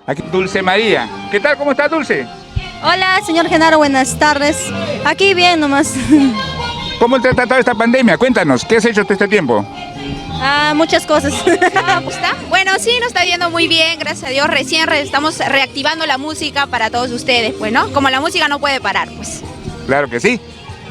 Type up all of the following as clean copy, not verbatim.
Aquí Dulce María. ¿Qué tal? ¿Cómo estás, Dulce? Hola, señor Genaro, buenas tardes. Aquí bien nomás. ¿Cómo te ha tratado esta pandemia? Cuéntanos, ¿qué has hecho todo este tiempo? Muchas cosas. ¿Cómo está? Bueno, sí, nos está yendo muy bien, gracias a Dios. Recién estamos reactivando la música para todos ustedes, pues, ¿no? Como la música no puede parar, pues. Claro que sí.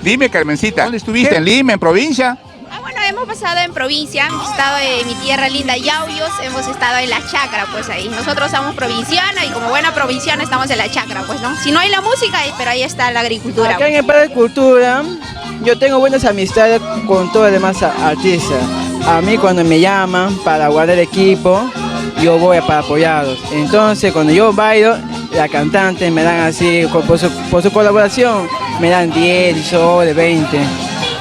Dime, Carmencita, ¿dónde estuviste? ¿En Lima, en provincia? Bueno, hemos pasado en provincia, hemos estado en mi tierra linda, Yauyos, hemos estado en la chacra, pues ahí. Nosotros somos provinciana y como buena provinciana estamos en la chacra, pues, ¿no? Si no hay la música, pero ahí está la agricultura. Acá en el Parque de Cultura, yo tengo buenas amistades con todos los demás artistas. A mí cuando me llaman para guardar equipo, yo voy para apoyarlos. Entonces cuando yo bailo, la cantante me dan así, por su colaboración, me dan 10 soles, 20.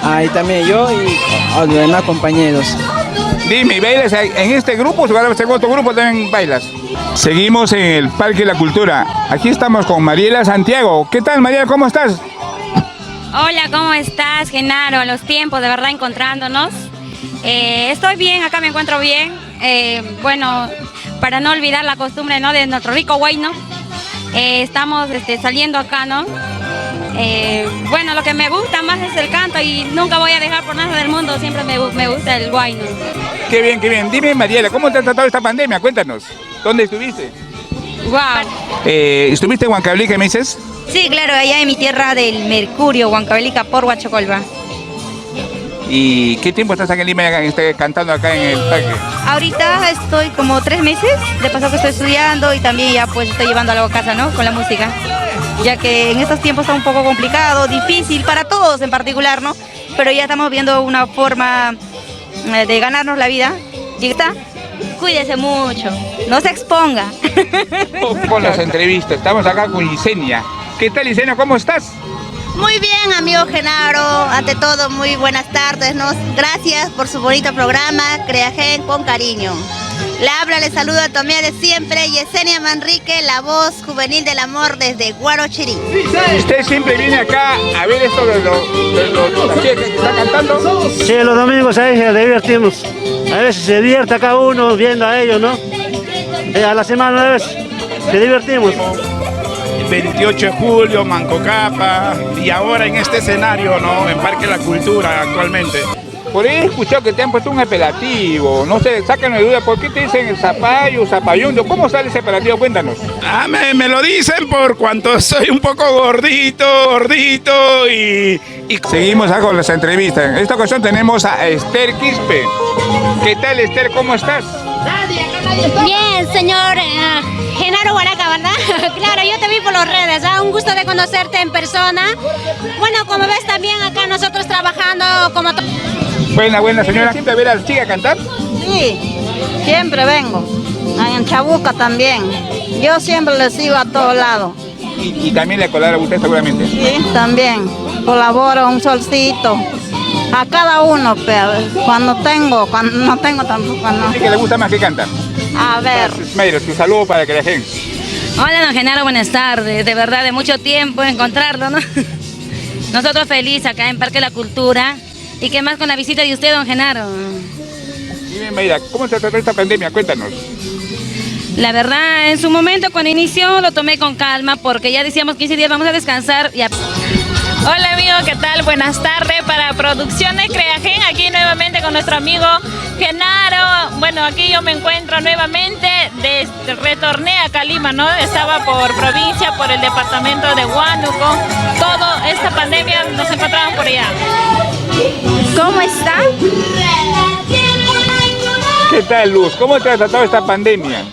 Ahí también yo y a los demás compañeros. Dime, ¿bailas en este grupo o en otro grupo también bailas? Seguimos en el Parque de la Cultura. Aquí estamos con Mariela Santiago. ¿Qué tal, Mariela? ¿Cómo estás? Hola, ¿cómo estás, Genaro? A los tiempos, de verdad, encontrándonos. Estoy bien, acá me encuentro bien. Bueno, para no olvidar la costumbre, ¿no?, de nuestro rico guayno, estamos saliendo acá, ¿no? Bueno, lo que me gusta más es el canto y nunca voy a dejar por nada del mundo, siempre me gusta el guayno. Qué bien, qué bien. Dime, Mariela, ¿cómo te ha tratado esta pandemia? Cuéntanos. ¿Dónde estuviste? Wow. ¿Estuviste en Huancavelica, me dices? Sí, claro, allá en mi tierra del Mercurio, Huancavelica, por Huachocolba. ¿Y qué tiempo estás acá en Lima cantando acá en el parque? Ahorita estoy como 3 meses, de paso que estoy estudiando y también ya pues estoy llevando a la casa, ¿no?, con la música. Ya que en estos tiempos está un poco complicado, difícil para todos en particular, ¿no? Pero ya estamos viendo una forma de ganarnos la vida. Y está, cuídese mucho, no se exponga. Con las entrevistas, estamos acá con Yesenia. ¿Qué tal, Yesenia? ¿Cómo estás? Muy bien, amigo Genaro, ante todo muy buenas tardes, ¿no? Gracias por su bonito programa, Creagen con cariño. Le habla, le saluda a tu amiga de siempre, Yesenia Manrique, la voz juvenil del amor desde Guarochirí. ¿Usted siempre viene acá a ver esto de la chica que está cantando? Sí, los domingos ahí se divertimos. A veces se divierte acá uno viendo a ellos, ¿no? A la semana una vez se divertimos. 28 de julio, Mancocapa, y ahora en este escenario, ¿no?, en Parque de la Cultura actualmente. Por ahí he escuchado que te han puesto un apelativo, no sé, sáquenme de duda, ¿por qué te dicen el Zapallo, Zapallundo? ¿Cómo sale ese apelativo? Cuéntanos. Me lo dicen por cuanto soy un poco gordito y... Seguimos acá con las entrevistas. En esta ocasión tenemos a Esther Quispe. ¿Qué tal, Esther? ¿Cómo estás? Bien, señor Genaro Huaraca, ¿verdad? Claro, yo te vi por las redes, un gusto de conocerte en persona. Bueno, como ves también acá nosotros trabajando como... Buena señora. ¿Siempre ver a la chica cantar? Sí, siempre vengo. En Chabuca también. Yo siempre le sigo a todos lados. Y también le colabora a usted seguramente. Sí, también. Colaboro un solcito. A cada uno, pero cuando no tengo tampoco, no. ¿Qué le gusta más que canta? A ver. Mayra, tu saludo para que la gente. Hola, don Genaro, buenas tardes. De verdad, de mucho tiempo encontrarlo, ¿no? Nosotros felices acá en Parque de la Cultura. ¿Y qué más con la visita de usted, don Genaro? Dime, Mayra, ¿cómo se trató esta pandemia? Cuéntanos. La verdad, en su momento cuando inició lo tomé con calma porque ya decíamos 15 días vamos a descansar y Hola amigo, ¿qué tal? Buenas tardes para Producciones Creagen, aquí nuevamente con nuestro amigo Genaro. Bueno, aquí yo me encuentro nuevamente, retorné a Lima, ¿no? Estaba por provincia, por el departamento de Huánuco. Toda esta pandemia nos encontramos por allá. ¿Cómo está? ¿Qué tal, Luz? ¿Cómo te ha tratado esta pandemia?